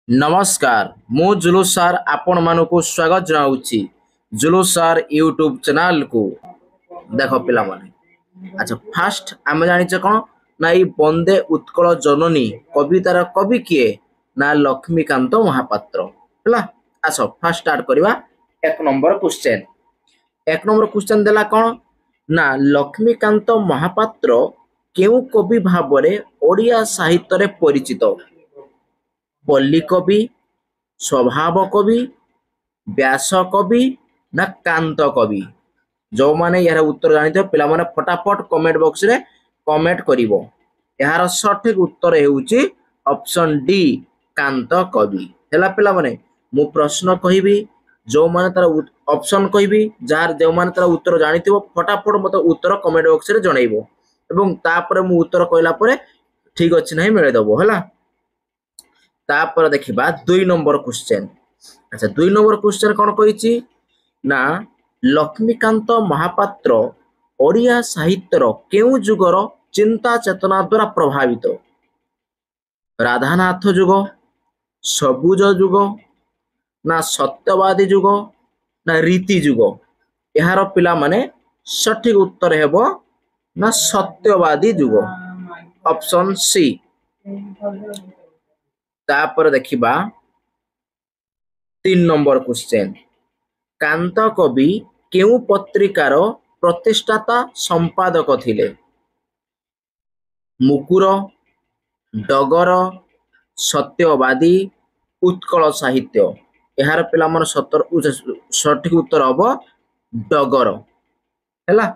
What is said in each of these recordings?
नमस्कार मु जुलूस सर आपण मानकु स्वागत जनाऊँगी जुलूस सर यूट्यूब चैनल को देख पिला माने। अच्छा फास्ट आम जाने कौन ना ये बंदे उत्कल जननी कवितार कवि किए ना लक्ष्मीकांत महापात्र है। आस फास्ट स्टार्ट करवा। एक नंबर क्वेश्चन देला कौन ना लक्ष्मीकांत महापात्र केउ कवि भावरे ओडिया साहित्य रे परिचित। पल्ली कवि, स्वभाव कवि, व्यास कवि ना कांत कवि। जो माने यार उत्तर जानिथ पिला माने फटाफट कमेंट बॉक्स रे कमेंट करिवो। यार सठिक उत्तर हेउची ऑप्शन डी कांत कवि। हैला पिला माने मु प्रश्न कहिबी जो माने तार ऑप्शन कहिबी जार जो माने तार उत्तर जानिथिबो फटाफट मते उत्तर कमेंट बॉक्स रे जणाइबो एवं तापर मु उत्तर कहला परे ठीक अछि नै मिले दबो हैला। तापर देखिबा 2 नंबर क्वेश्चन। अच्छा 2 नंबर क्वेश्चन कौन कहिछि ना लक्ष्मीकांत महापात्र ओडिया साहित्यर केउ जुगर चिंता चेतना द्वारा प्रभावित। राधानाथ जुग, सबुज जुग ना सत्यवादी जुग ना रीति जुग। यार पिला माने सठिक उत्तर हेबो ना सत्यवादी जुग ऑप्शन सी। तापर देखिबा 3 नंबर क्वेश्चन। कांत कवि केउ पत्रिकार प्रतिष्ठाता संपादक थिले। मुकुर, डगर, सत्यवादी, उत्कल साहित्य। यार पिला मन सठिक उत्तर हबो डगर हैला।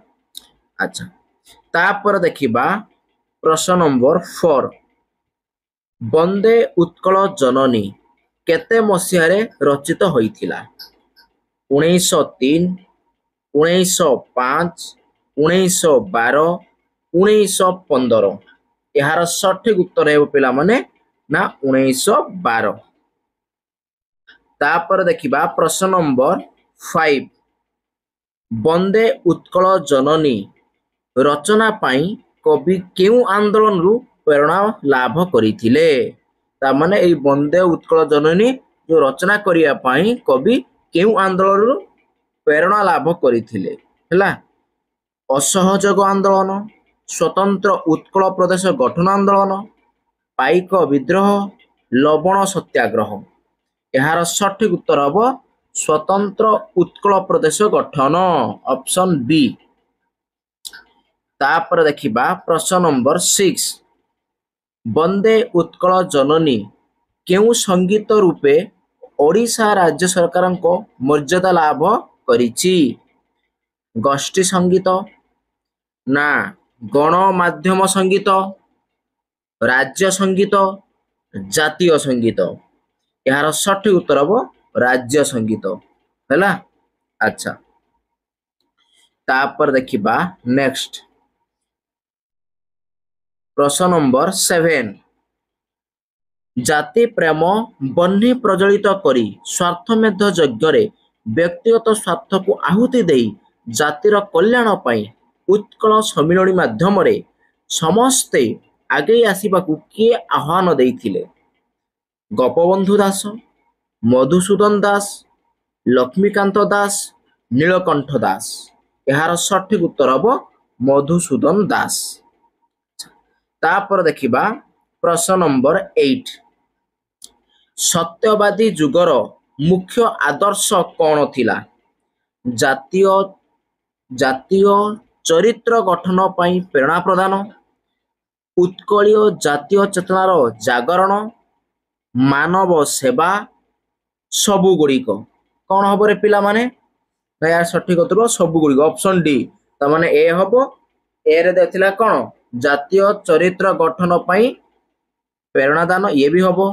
अच्छा तापर देखिबा प्रश्न नंबर 4। बंदे उत्कल जननी केते मसीहारे रचित होइथिला। 1903, 1905, 1912, 1915। यार सठिक उत्तर हेबो पिला माने ना 1912। तापर देखिबा प्रश्न नंबर 5। बंदे उत्कल जननी रचना पाई कवि केउ आंदोलन रु प्रेरणा लाभ करिथिले। ता माने एई बंदे उत्कल जननी जो रचना करिया पाई कवि केउ आंदोलन रु प्रेरणा लाभ करिथिले हैला। असहयोग आंदोलन, स्वतंत्र उत्कल प्रदेश गठन आंदोलन, पाइक विद्रोह, लवण सत्याग्रह। यार सठिक उत्तर हबो स्वतंत्र उत्कल प्रदेश गठन ऑप्शन बी। तापर देखिबा प्रश्न नंबर 6। बंदे उत्कल जननी केउ संगीत रूपे ओडिशा राज्य सरकार को मर्यादा लाभ करिछि। गोष्ठी संगीत ना गणमाध्यम संगीत, राज्य संगीत, जातीय संगीत। यार सठिक उत्तर हबो राज्य संगीत हैला। अच्छा तापर देखिबा नेक्स्ट प्रश्न नंबर 7। जाति प्रेम बन्ही प्रज्वलित करी स्वार्थमेध यज्ञ व्यक्तिगत स्वार्थ को आहुति देई जातिर कल्याण पाई उत्कल सम्मिलनी माध्यम रे समस्ते आगे आसीबाकू किए आह्वान देइथिले। गोपबंधु दास, मधुसूदन दास, लक्ष्मीकांत दास, नीलकंठ दास। यार सठिक उत्तर हबो मधुसूदन दास। तापर देखिबा प्रश्न नंबर 8। सत्यवादी जुगर मुख्य आदर्श कौन थिला। जातीय जातीय चरित्र गठन पाई प्रेरणा प्रदान, उत्कलीय जातीय चेतनार जागरण, मानव सेवा, सबु गुड़िक। कौन हम रे पिला माने यार सठिक उत्तर सबु गुड़िक ऑप्शन डी। ता माने ए हबो ए रे देथिला कौन जातीय चरित्र गठन पाई प्रेरणा दान ये भी हबो,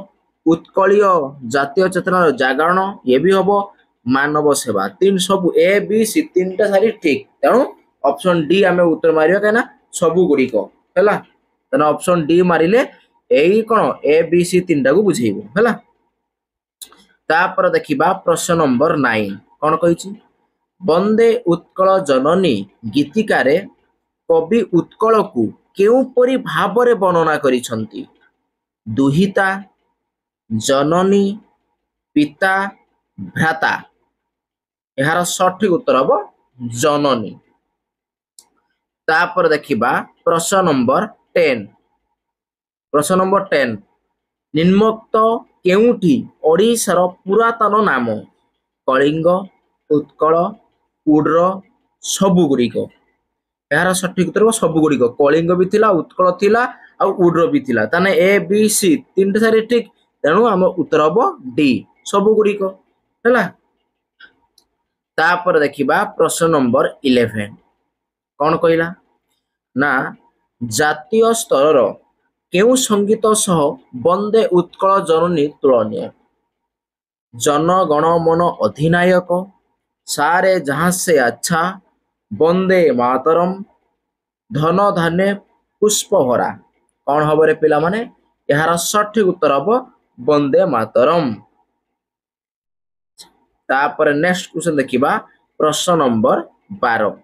उत्कलीय जातीय चेतनार जागरण ये भी हबो, मानव सेवा। तीन सबु ए बी सी तीनटा सारी ठीक तेणु ऑप्शन डी आमे उत्तर मारिया कहना सबु गुड़िक हैला। तेना ऑप्शन डी मारिले एई कोन ए बी सी तीनटा को बुझेइबो हैला। तापर देखिबा प्रश्न नंबर 9 कौन कहिछि। बंदे उत्कल जननी गीतिकारे कवि उत्कल को କେଉଁପରି ଭାବରେ ବର୍ଣ୍ଣନା କରିଛନ୍ତି? ଦୁହିତା, ଜନନୀ, ପିତା, ଭ୍ରାତା। ଏହାର ସଠିକ ଉତ୍ତର ହବ ଜନନୀ। ତାପରେ ଦେଖିବା ପ୍ରଶ୍ନ ନମ୍ବର 10। ପ୍ରଶ୍ନ ନମ୍ବର 10 ନିମ୍ନୋକ୍ତ କେଉଁଠି ଓଡ଼ିଶାର ପୁରାତନ ନାମ? କଳିଙ୍ଗ, ଉତ୍କଳ, ଉଡ୍ର, ସବୁଗୁଡ଼ିକ। ଏହାର ସଠିକ ଉତ୍ତର ସବୁଗୁଡ଼ିକ। କଳିଙ୍ଗ ବି ଥିଲା, ଉତ୍କଳ ଥିଲା ଆଉ ଉଡ୍ର ବି ଥିଲା। ତାହେଲେ ଏ ବି ସି ତିନିଟା ସାରି ଠିକ, ତେଣୁ ଆମ ଉତ୍ତର ହବ ଡି ସବୁଗୁଡ଼ିକ ହେଲା। ତାପରେ ଦେଖିବା ପ୍ରଶ୍ନ ନମ୍ବର 11। କଣ କହିଲା ନା ଜାତୀୟ ସ୍ତରର କେଉଁ ସଙ୍ଗୀତ ସହ ବନ୍ଦେ ଉତ୍କଳ ଜନନୀ ତୁଳନୀୟ? ଜନଗଣ ମନ ଅଧିନାୟକ, ସାରେ ଜହାଁ ସେ ଆଚ୍ଛା, ବନ୍ଦେ ମାତରମ୍, ଧନ ଧାନ୍ୟ ପୁଷ୍ପଭରା। କଣ ହବ ରେ ପିଲାମାନେ? ଏହାର ସଠିକ ଉତ୍ତର ହବ ବନ୍ଦେ ମାତରମ୍। ତାପରେ ନେକ୍ସଟ କ୍ୱେଶ୍ଚନ ଦେଖିବା ପ୍ରଶ୍ନ ନମ୍ବର 12।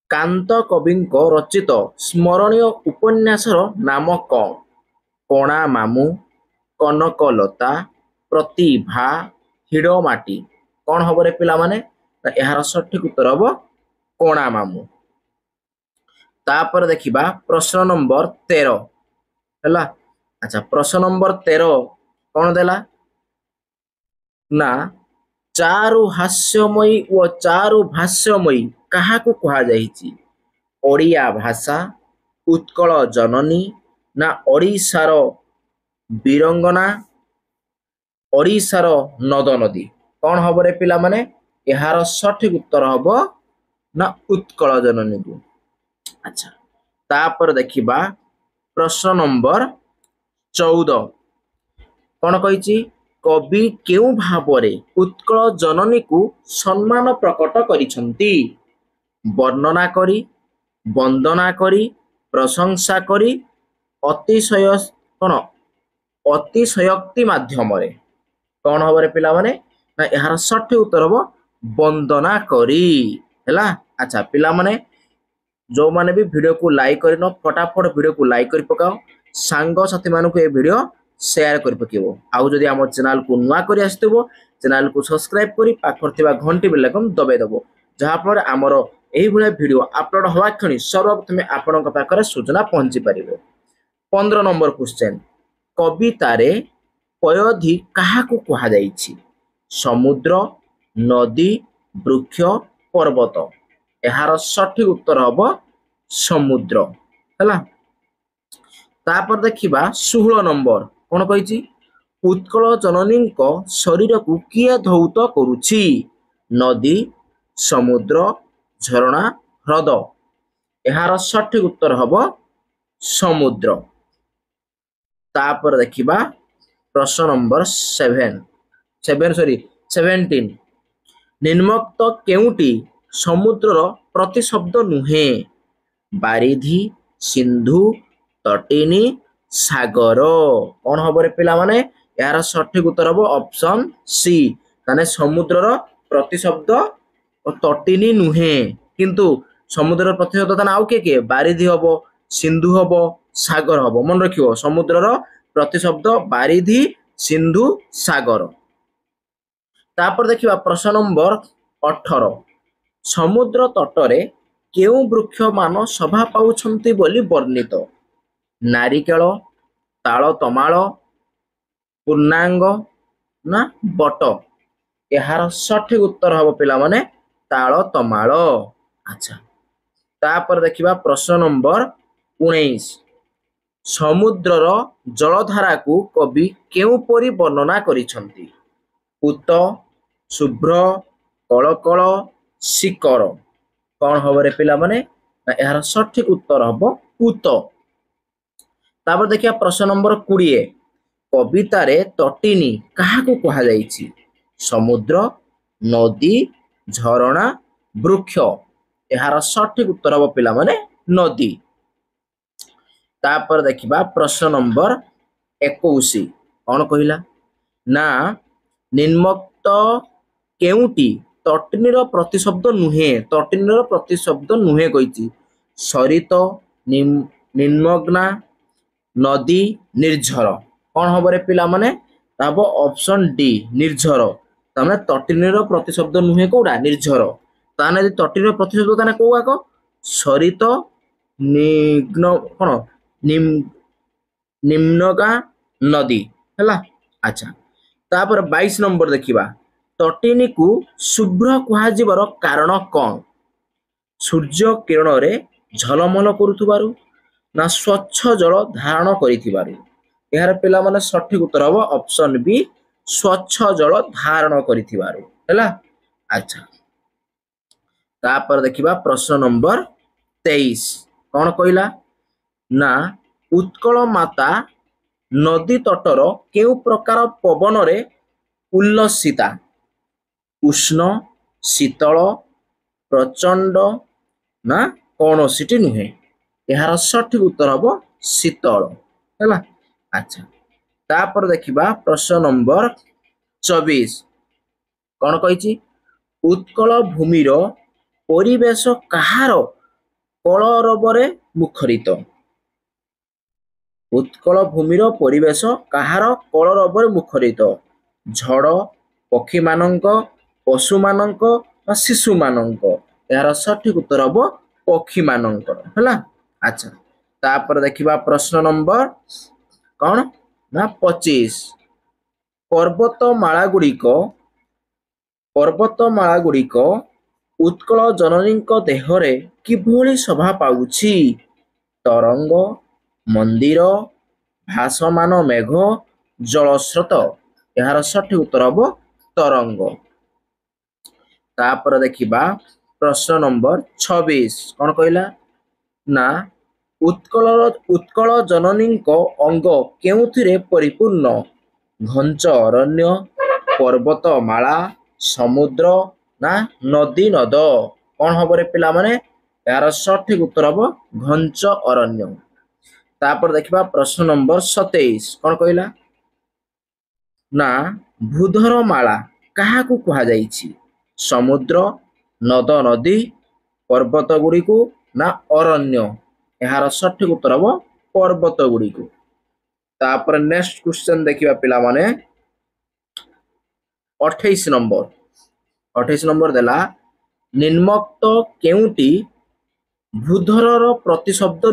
କାନ୍ତ କବିଙ୍କ ରଚିତ ସ୍ମରଣୀୟ ଉପନ୍ୟାସର ନାମ କଣ? କଣା ମାମୁଁ, କନକଲତା, ପ୍ରତିଭା, ହିଡ଼ମାଟି। କଣ ହବ ରେ ପିଲାମାନେ? ଏହାର ସଠିକ ଉତ୍ତର ହବ କଣା ମାମୁଁ। ତାପରେ ଦେଖିବା ପ୍ରଶ୍ନ ନମ୍ବର 13 ହେଲା। ଆଚ୍ଛା ପ୍ରଶ୍ନ ନମ୍ବର 13 କଣ ଦେଲା ନା ଚାରୁ ହାସ୍ୟମୟୀ ଓ ଚାରୁ ଭାଷ୍ୟମୟୀ କାହାକୁ କୁହାଯାଇଛି? ଓଡ଼ିଆ ଭାଷା, ଉତ୍କଳ ଜନନୀ, ନା ଓଡ଼ିଶାର ବୀରଙ୍ଗନା, ଓଡ଼ିଶାର ନଦ ନଦୀ। କଣ ହବ ରେ ପିଲାମାନେ? ଏହାର ସଠିକ ଉତ୍ତର ହବ ନା ଉତ୍କଳ ଜନନୀକୁ। ଆଚ୍ଛା ତାପରେ ଦେଖିବା ପ୍ରଶ୍ନ ନମ୍ବର 14। କଣ କହିଛି? କବି କେଉଁ ଭାବରେ ଉତ୍କଳ ଜନନୀକୁ ସମ୍ମାନ ପ୍ରକଟ କରିଛନ୍ତି? ବର୍ଣ୍ଣନା କରି, ବନ୍ଦନା କରି, ପ୍ରଶଂସା କରି, ଅତିଶୟ କଣ ଅତିଶୟୋକ୍ତି ମାଧ୍ୟମରେ। କଣ ହବ ରେ ପିଲାମାନେ? ନା ଏହାର ସଠିକ ଉତ୍ତର ହବ ବନ୍ଦନା କରି ହେଲା। ଆଚ୍ଛା ପିଲାମାନେ ଯୋଉମାନେ ବି ଭିଡ଼ିଓକୁ ଲାଇକ୍ କରିନ ଫଟାଫଟ ଭିଡ଼ିଓକୁ ଲାଇକ୍ କରି ପକାଅ, ସାଙ୍ଗସାଥି ମାନଙ୍କୁ ଏ ଭିଡ଼ିଓ ସେୟାର କରି ପକେଇବ। ଆଉ ଯଦି ଆମ ଚ୍ୟାନେଲକୁ ନୂଆ କରି ଆସିଥିବ ଚ୍ୟାନେଲକୁ ସବସ୍କ୍ରାଇବ କରି ପାଖରେ ଥିବା ଘଣ୍ଟି ବେଲ୍ ଆଇକନ୍ ଦବାଇ ଦେବ, ଯାହାଫଳରେ ଆମର ଏଇଭଳିଆ ଭିଡ଼ିଓ ଅପଲୋଡ଼ ହେବା କ୍ଷଣି ସର୍ବପ୍ରଥମେ ଆପଣଙ୍କ ପାଖରେ ସୂଚନା ପହଞ୍ଚି ପାରିବ। 15 ନମ୍ବର କ୍ୱେଶ୍ଚନ କବିତାରେ ପୟୋଧି କାହାକୁ କୁହାଯାଇଛି? ସମୁଦ୍ର, ନଦୀ, ବୃକ୍ଷ, ପର୍ବତ। ଏହାର ସଠିକ ଉତ୍ତର ହବ ସମୁଦ୍ର ହେଲା। ତାପରେ ଦେଖିବା 16 ନମ୍ବର କଣ କହିଛି? ଉତ୍କଳ ଜନନୀଙ୍କ ଶରୀରକୁ କିଏ ଧୌତ କରୁଛି? ନଦୀ, ସମୁଦ୍ର, ଝରଣା, ହ୍ରଦ। ଏହାର ସଠିକ ଉତ୍ତର ହବ ସମୁଦ୍ର। ତାପରେ ଦେଖିବା ପ୍ରଶ୍ନ ନମ୍ବର 17। ନିମ୍ନୋକ୍ତ କେଉଁଟି ସମୁଦ୍ରର ପ୍ରତିଶବ୍ଦ ନୁହେଁ? ବାରିଧି, ସିନ୍ଧୁ, ତଟିନୀ, ସାଗର। କଣ ହବ ରେ ପିଲାମାନେ? ଏହାର ସଠିକ ଉତ୍ତର ହବ ଅପସନ ସି। ତାହେଲେ ସମୁଦ୍ରର ପ୍ରତିଶବ୍ଦ ତଟିନୀ ନୁହେଁ, କିନ୍ତୁ ସମୁଦ୍ରର ପ୍ରତିଶବ୍ଦ ତାହେଲେ ଆଉ କିଏ? ବାରିଧି ହବ, ସିନ୍ଧୁ ହବ, ସାଗର ହବ। ମନେ ରଖିବ ସମୁଦ୍ରର ପ୍ରତିଶବ୍ଦ ବାରିଧି, ସିନ୍ଧୁ, ସାଗର। ତାପରେ ଦେଖିବା ପ୍ରଶ୍ନ ନମ୍ବର 18। ସମୁଦ୍ର ତଟରେ କେଉଁ ବୃକ୍ଷ ମାନ ଶୋଭା ପାଉଛନ୍ତି ବୋଲି ବର୍ଣ୍ଣିତ? ନାରିକେଳ, ତାଳ ତମାଳ, ପୂର୍ଣ୍ଣାଙ୍ଗ, ନା ବଟ। ଏହାର ସଠିକ ଉତ୍ତର ହବ ପିଲାମାନେ ତାଳ ତମାଳ। ଆଚ୍ଛା ତାପରେ ଦେଖିବା ପ୍ରଶ୍ନ ନମ୍ବର 19। ସମୁଦ୍ରର ଜଳଧାରାକୁ କବି କେଉଁପରି ବର୍ଣ୍ଣନା କରିଛନ୍ତି? ପୂତ, ଶୁଭ୍ର, କଳକଳ, ଶିକର। କଣ ହବ ରେ ପିଲାମାନେ? ନା ଏହାର ସଠିକ ଉତ୍ତର ହବ ପୂତ। ତାପରେ ଦେଖିବା ପ୍ରଶ୍ନ ନମ୍ବର 20। କବିତାରେ ତଟିନୀ କାହାକୁ କୁହାଯାଇଛି? ସମୁଦ୍ର, ନଦୀ, ଝରଣା, ବୃକ୍ଷ। ଏହାର ସଠିକ ଉତ୍ତର ହବ ପିଲାମାନେ ନଦୀ। ତାପରେ ଦେଖିବା ପ୍ରଶ୍ନ ନମ୍ବର 21। କଣ କହିଲା ନା ନିମ୍ନୋକ୍ତ କେଉଁଟି ତଟିନୀର ପ୍ରତିଶବ୍ଦ ନୁହେଁ? ତଟିନୀର ପ୍ରତିଶବ୍ଦ ନୁହେଁ କହିଛି। ସରିତ, ନିମ୍ନଗ୍ନା ନଦୀ ନିର୍ଝର କଣ ହବ ରେ ପିଲାମାନେ ତାବ ଅପସନ ଡି ନିର୍ଝର ତାମାନେ ତଟିନୀର ପ୍ରତିଶବ୍ଦ ନୁହେଁ କୋଉଟା ନିର୍ଝର ତାମାନେ ଯଦି ତଟିନୀର ପ୍ରତିଶବ୍ଦ ତାମାନେ କୋଉ ଆକ ସରିତ ନିଗ୍ନ କଣ ନିମ୍ନଗା ନଦୀ ହେଲା ଆଚ୍ଛା ତାପରେ 22 ନମ୍ବର ଦେଖିବା ତଟିନୀକୁ ଶୁଭ୍ର କୁହାଯିବାର କାରଣ କଣ ସୂର୍ଯ୍ୟ କିରଣରେ ଝଲମଲ କରୁଥିବାରୁ ନା ସ୍ୱଚ୍ଛ ଜଳ ଧାରଣ କରିଥିବାରୁ ଏହାର ପିଲାମାନେ ସଠିକ ଉତ୍ତର ହବ ଅପସନ ବି ସ୍ୱଚ୍ଛ ଜଳ ଧାରଣ କରିଥିବାରୁ ହେଲା ଆଚ୍ଛା ତାପରେ ଦେଖିବା ପ୍ରଶ୍ନ ନମ୍ବର 23 କଣ କହିଲା ନା ଉତ୍କଳ ମାତା ନଦୀ ତଟର କେଉଁ ପ୍ରକାର ପବନରେ ଉଲ୍ଲସିତା ଉଷ୍ଣ ଶୀତଳ ପ୍ରଚଣ୍ଡ ନା କୌଣସିଟି ନୁହେଁ ଏହାର ସଠିକ ଉତ୍ତର ହବ ଶୀତଳ ହେଲା ଆଚ୍ଛା ତାପରେ ଦେଖିବା ପ୍ରଶ୍ନ ନମ୍ବର 24 କଣ କହିଛି ଉତ୍କଳ ଭୂମିର ପରିବେଶ କାହାର କଳରବରେ ମୁଖରିତ ଉତ୍କଳ ଭୂମିର ପରିବେଶ କାହାର କଳରବରେ ମୁଖରିତ ଝଡ଼ ପକ୍ଷୀମାନଙ୍କ ପଶୁମାନଙ୍କ ବା ଶିଶୁମାନଙ୍କ ଏହାର ସଠିକ ଉତ୍ତର ହବ ପକ୍ଷୀମାନଙ୍କର ହେଲା ଆଚ୍ଛା ତାପରେ ଦେଖିବା ପ୍ରଶ୍ନ ନମ୍ବର କଣ ନା 25 ପର୍ବତମାଳା ଗୁଡ଼ିକ ଉତ୍କଳ ଜନନୀଙ୍କ ଦେହରେ କିଭଳି ଶୋଭା ପାଉଛି ତରଙ୍ଗ ମନ୍ଦିର ଭାସମାନ ମେଘ ଜଳସ୍ରୋତ ଏହାର ସଠିକ ଉତ୍ତର ହବ ତରଙ୍ଗ ତାପରେ ଦେଖିବା ପ୍ରଶ୍ନ ନମ୍ବର 26 କଣ କହିଲା ନା ଉତ୍କଳ ଜନନୀଙ୍କ ଅଙ୍ଗ କେଉଁଥିରେ ପରିପୂର୍ଣ୍ଣ ଘଞ୍ଚ ଅରଣ୍ୟ ପର୍ବତମାଳା ସମୁଦ୍ର ନା ନଦୀ ନଦ କଣ ହବରେ ପିଲାମାନେ ଏହାର ସଠିକ ଉତ୍ତର ହବ ଘଞ୍ଚ ଅରଣ୍ୟ ତାପରେ ଦେଖିବା ପ୍ରଶ୍ନ ନମ୍ବର 27 କଣ କହିଲା ନା ଭୂଧର ମାଳା କାହାକୁ କୁହାଯାଇଛି ସମୁଦ୍ର ନଦ ନଦୀ ପର୍ବତ ଗୁଡ଼ିକୁ ନା ଅରଣ୍ୟ ଏହାର ସଠିକ ଉତ୍ତର ହବ ପର୍ବତ ଗୁଡ଼ିକୁ ତାପରେ ନେକ୍ସଟ କ୍ୱେଶ୍ଚନ ଦେଖିବା ପିଲାମାନେ 28 ନମ୍ବର ଦେଲା ନିମ୍ନୋକ୍ତ କେଉଁଟି ଭୂଧରର ପ୍ରତିଶବ୍ଦ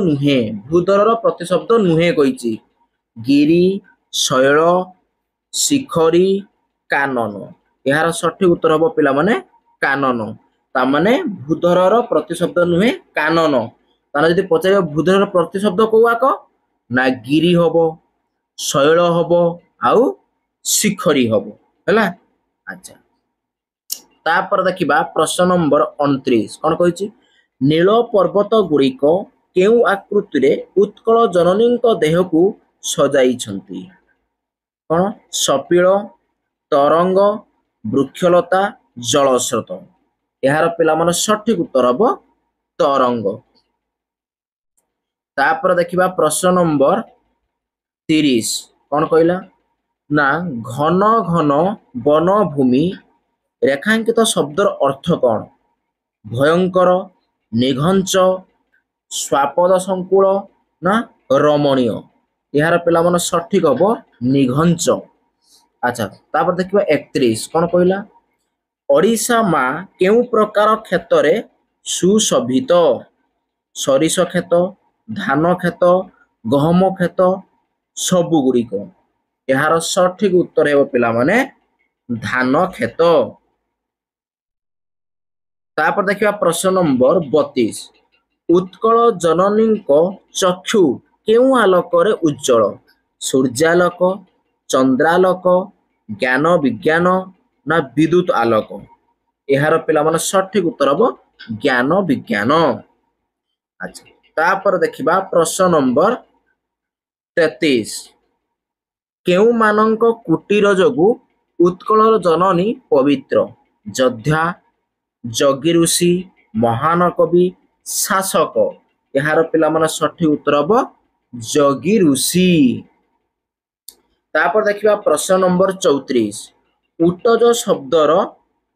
ନୁହେଁ କହିଛି ଗିରି ଶୈଳ ଶିଖରୀ କାନନ ଏହାର ସଠିକ ଉତ୍ତର ହବ ପିଲାମାନେ କାନନ ତାମାନେ ଭୂଧରର ପ୍ରତିଶବ୍ଦ ନୁହେଁ କାନନ ତାହେଲେ ଯଦି ପଚାରିବ ଭୂଧରର ପ୍ରତିଶବ୍ଦ କୋଉ ଆକ ନା ଗିରି ହବ ଶୈଳ ହବ ଆଉ ଶିଖରୀ ହବ ହେଲା ଆଚ୍ଛା ତାପରେ ଦେଖିବା ପ୍ରଶ୍ନ ନମ୍ବର 29 କଣ କହିଛି ନୀଳ ପର୍ବତ ଗୁଡ଼ିକ କେଉଁ ଆକୃତିରେ ଉତ୍କଳ ଜନନୀଙ୍କ ଦେହକୁ ସଜାଇଛନ୍ତି କଣ ସପିଳ ତରଙ୍ଗ ବୃକ୍ଷଲତା ଜଳସ୍ରୋତ ଏହାର ପିଲାମାନେ ସଠିକ ଉତ୍ତର ହବ ତରଙ୍ଗ ତାପରେ ଦେଖିବା ପ୍ରଶ୍ନ ନମ୍ବର 30 କଣ କହିଲା ନା ଘନ ଘନ ବନଭୂମି ରେଖାଙ୍କିତ ଶବ୍ଦର ଅର୍ଥ କଣ ଭୟଙ୍କର ନିଘଞ୍ଚ ସ୍ୱାପଦ ସଂକୁଳ ନା ରମଣୀୟ ଏହାର ପିଲାମାନେ ସଠିକ ହବ ନିଘଞ୍ଚ ଆଚ୍ଛା ତାପରେ ଦେଖିବା 31 କଣ କହିଲା ଓଡ଼ିଶା ମା କେଉଁ ପ୍ରକାର କ୍ଷେତରେ ସୁଶୋଭିତ ସରିଷ କ୍ଷେତ ଧାନ କ୍ଷେତ ଗହମ କ୍ଷେତ ସବୁ ଗୁଡ଼ିକ ଏହାର ସଠିକ ଉତ୍ତର ହେବ ପିଲାମାନେ ଧାନ କ୍ଷେତ ତାପରେ ଦେଖିବା ପ୍ରଶ୍ନ ନମ୍ବର 32 ଉତ୍କଳ ଜନନୀଙ୍କ ଚକ୍ଷୁ କେଉଁ ଆଲୋକରେ ଉଜ୍ଜଳ ସୂର୍ଯ୍ୟାଲୋକ ଚନ୍ଦ୍ରାଲୋକ ଜ୍ଞାନ ବିଜ୍ଞାନ ନା ବିଦ୍ୟୁତ ଆଲୋକ ଏହାର ପିଲାମାନେ ସଠିକ ଉତ୍ତର ହବ ଜ୍ଞାନ ବିଜ୍ଞାନ ଆଚ୍ଛା ତାପରେ ଦେଖିବା ପ୍ରଶ୍ନ ନମ୍ବର 33 କେଉଁମାନଙ୍କ କୁଟୀର ଯୋଗୁଁ ଉତ୍କଳର ଜନନୀ ପବିତ୍ର ଯୋଦ୍ଧା ଯୋଗୀ ଋଷି ମହାନ କବି ଶାସକ ଏହାର ପିଲାମାନେ ସଠିକ ଉତ୍ତର ହବ ଯୋଗୀ ଋଷି ତାପରେ ଦେଖିବା ପ୍ରଶ୍ନ ନମ୍ବର 34 ଉଟଜ ଶବ୍ଦର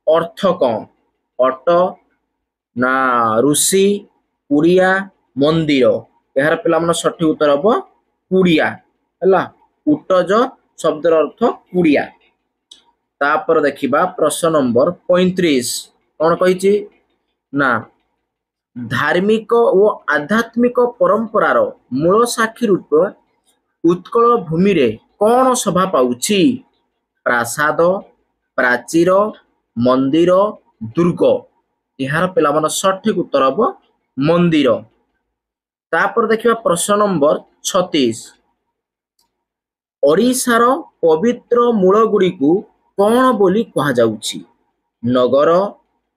ଅର୍ଥ କଣ ଅଟ ନା ଋଷି କୁଡ଼ିଆ ମନ୍ଦିର यार पिला मन सठिक उत्तर हम कुड़िया है। उटज शब्दर अर्थ कुड़िया। तापर देखिबा प्रश्न नंबर 35 कौन कही ना धार्मिक और आध्यात्मिक परंपरार मूल साक्षी रूप उत्कल भूमि रे कौन शोभा पाउछि? प्रासाद, प्राचीर, मंदिर, दुर्ग। यार पिला मन सठिक उत्तर हम मंदिर। तापर देखिबा प्रश्न नंबर 36 ओडिशार पवित्र मूल गुड़ी को कौन बोली कहा जाउछि? नगर,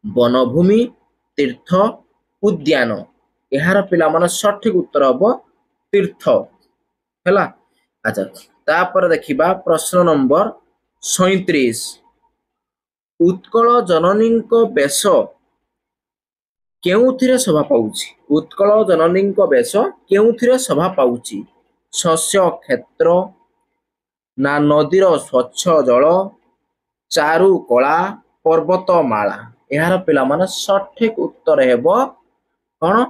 वनभूमि, तीर्थ, उद्यान। यार पिला मन सठिक उत्तर हम तीर्थ है। अच्छा तापर देखिबा प्रश्न नंबर 37 उत्कल जननी बेश केउथिरे शोभा पाउछि? उत्कल जननी बेश केउथिरे शोभा पाउछि? शस्य क्षेत्र ना नदीर स्वच्छ जल, चारु कला, पर्वतमाला। यार पिला माने सठिक उत्तर हेबो कौन?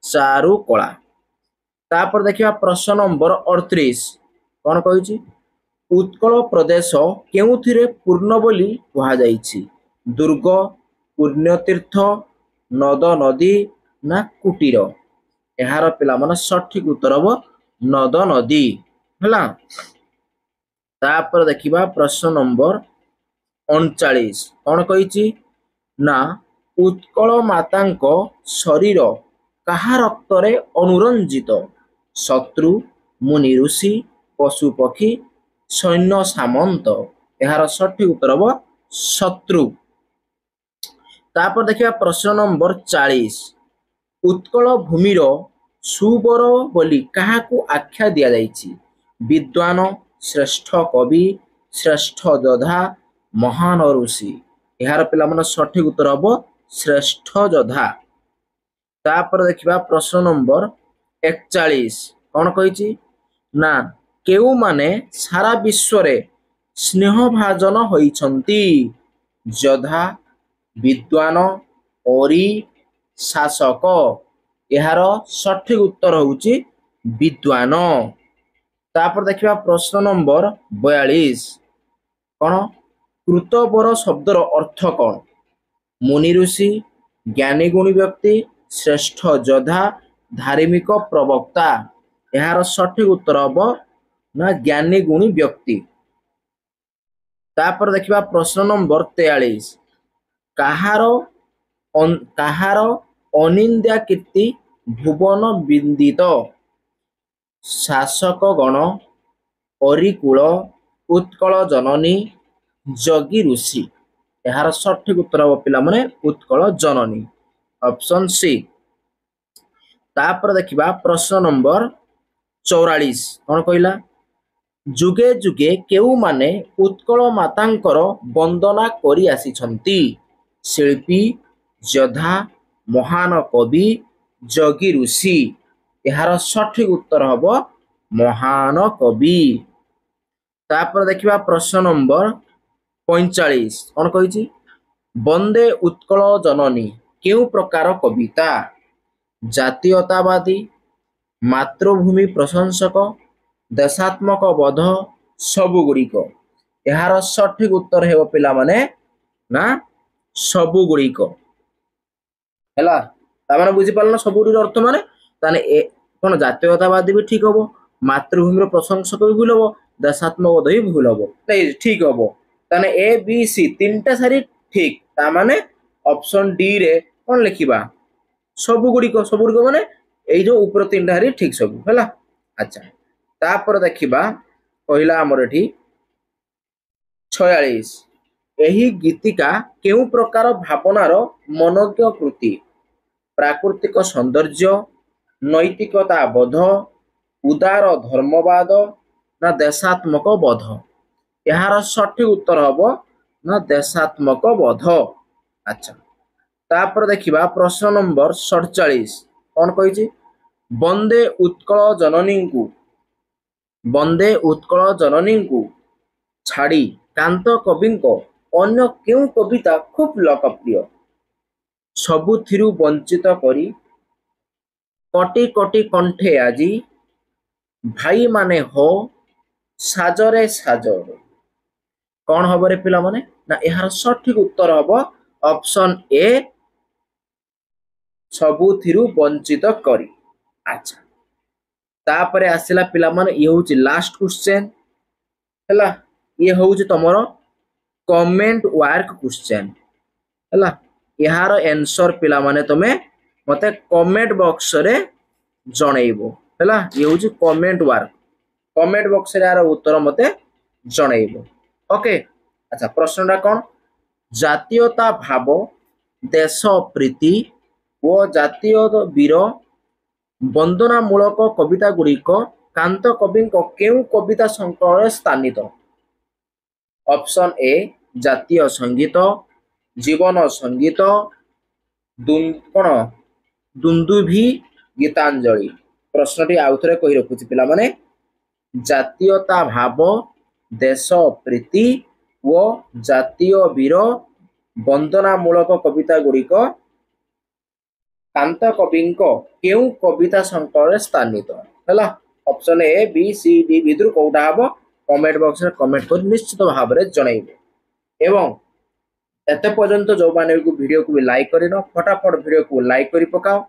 चारु कला। तापर देखिबा प्रश्न नंबर 38 कौन कहिछि? उत्कल प्रदेश केउथिरे पूर्ण बोली कहा जाइछि? दुर्ग, पुण्यतीर्थ, नद नदी ना कुटीर। यार पिला माने सठिक उत्तर हम नद नदी है। तापर देखिबा प्रश्न नंबर 39 कौन कहिछि ना उत्कल मातांको शरीर काहा रक्तरे अनुरंजित? शत्रु, मुनि ऋषि, पशु पक्षी, सैन्य सामंत। यार सठिक उत्तर हम शत्रु। तापर देखिबा प्रश्न नंबर 40 उत्कल भूमिर सुबर बोली काहाकू आख्या दिया जाइछि? विद्वान, श्रेष्ठ कवि, श्रेष्ठ योद्धा, महान ऋषि। यार पिला मन सठिक उत्तर हम श्रेष्ठ योद्धा। तापर देखिबा प्रश्न नंबर 41 कौन कहिछि ना केउ माने सारा विश्व रे स्नेह भाजन होइछंती? योद्धा, विद्वान, ओरी, शासक। यार सठिक उत्तर होउछि विद्वान। तापर देखिबा प्रश्न नंबर 42 कौन कृतवर शब्दर अर्थ कौन? मुनि ऋषि, ज्ञानी गुणी व्यक्ति, श्रेष्ठ योद्धा, धार्मिक प्रवक्ता। यार सठिक उत्तर हम ना ज्ञानी गुणी व्यक्ति। तापर देखिबा प्रश्न नंबर 43 काहार अनिंद्या कीर्ति भुवन बिंदित? शासक गण, अरिकुल, उत्कल जननी, जगी ऋषि। यार सठिक उत्तर हम पिला माने उत्कल जननी ऑप्शन सी। तापर देखिबा प्रश्न नंबर 44 कौन कहला जुगे जुगे केउ माने उत्कल मातांकर वंदना करी आसीछंती? शिल्पी, योद्धा, महान कवि, जगी ऋषि। यार सठिक उत्तर हम महान कवि। तापर देखिबा प्रश्न नंबर 45 कौन कहिछि वंदे उत्कल जननी केउ प्रकार कविता? जातीयतावादी, मातृभूमि प्रशंसक, देशात्मक बोध, सबु गुड़िक। यार सठिक उत्तर हेबो पिला माने ना सबु गुड़िक हैला। तामाने बुझी पारल ना सबु गुड़िर अर्थ माने ताने ए कोन जातीयतावादी भी ठीक हबो, मातृभूमिर प्रशंसक भी भूल हबो, देशात्मक बोध भी भूल हबो। नहीं ठीक हबो ताने ए बी सी तीनटा सारी ठीक। तामाने ऑप्शन डी रे कोन लिखिबा सबु गुड़िक माने एई जो ऊपर तीनटा हारी ठीक सब हैला। अच्छा तापर देखिबा पहिला हमर एठी 46 एही गीतिका केउ प्रकार भावनार मनोज्ञ कृति? प्राकृतिक सौंदर्य, नैतिकता बोध, उदार धर्मवाद ना देशात्मक बोध। यार सठिक उत्तर हबो ना देशात्मक बोध। अच्छा तापर देखिबा प्रश्न नंबर 47 कौन कहिछि वंदे उत्कल जननी को छाड़ी कांत कवि अन्य केउ कविता खूब लोकप्रिय? सबुथिरु वंचित करी, कोटि कोटि कंठे आजी भाई माने हो साजरे साजरे कौन हम रे पिला माने ना यार सठिक उत्तर हम ऑप्शन ए सबुथिरु वंचित करी। अच्छा तापरे आसिला पिला माने ये होची लास्ट क्वेश्चन हैला ये होची तमरो कमेंट वर्क क्वेश्चन हैला यार आंसर पिला माने तमे मते कमेंट बॉक्स रे जणैबो हैला ये होची कमेंट बॉक्स रे यार उत्तर मते जणैबो ओके। अच्छा प्रश्नटा कौन जातीयता भाव देश प्रीति ओ जातीय वीर वंदनामूलक कविता गुड़िक कांत कवि केउ कविता संकलन स्थानित ऑप्शन ए जातीय संगीत जीवन संगीत कौन दुंदुभि गीतांजलि प्रश्नटी आउथरे कहि रखुछि पिला माने जातीयता भाव देश प्रीति ओ जातीय वीर वंदनामूलक कविता गुड़िक कांत कवि केउ कविता संकलन स्थानित हैला option A B C D भितर कोउटा हबो कमेंट बॉक्स रे कमेंट कर निश्चित भाव रे जणाइबो एवं एते पर्यंत जो माने को वीडियो को भी लाइक करिनो फटाफट वीडियो को लाइक करि पकाओ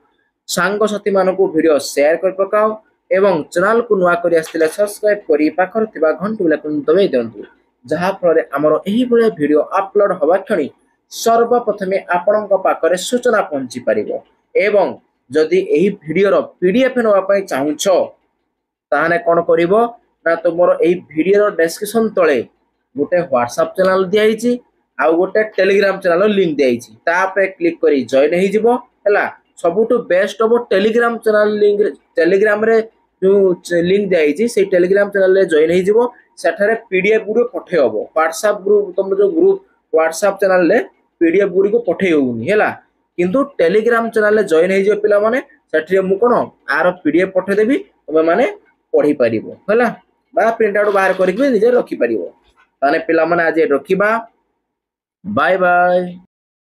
सांग साथी मानको को वीडियो शेयर कर पकाओ एवं चैनल को नुआ करी आस्तिले सब्सक्राइब करी पाखर थिबा घंटी बेलकन दबाई देंतु जहा फल हमर एही बळे वीडियो अपलोड हवा क्षणी सर्वप्रथमे आपणक पाखरे सूचना पहुंची परिबो एवं जदि एही वीडियो रो पीडीएफ नवा पई चाहुछो ताहाने कोन करिवो ना तुमरो एही वीडियो रो डिस्क्रिप्शन तळे गोटे व्हाट्सएप चैनल दियाइछि आ गोटे टेलीग्राम चैनल लिंक दियाइछि ता पे क्लिक करी जॉइन हेइ जिवो हैला सबुटु बेस्ट हो टेलीग्राम चैनल लिंक टेलीग्राम रे जो लिंक दियाइछि से टेलीग्राम चैनल रे जॉइन हेइ जिवो सेठारे पीडीएफ गुडो पठे हबो व्हाट्सएप ग्रुप तुम जो ग्रुप व्हाट्सएप चैनल रे पीडीएफ गुडी को पठे होउनी हैला किंतु टेलीग्राम चैनल रे जॉइन हेइ जिवो पिला माने सेठी मु कोन आरो पीडीएफ पठे देबी तुमे माने पढ़ी परिबो हैला बा प्रिंट आउट बाहर करके निजे रखी परिबो ताने पिला माने आज रखिबा बाय बाय।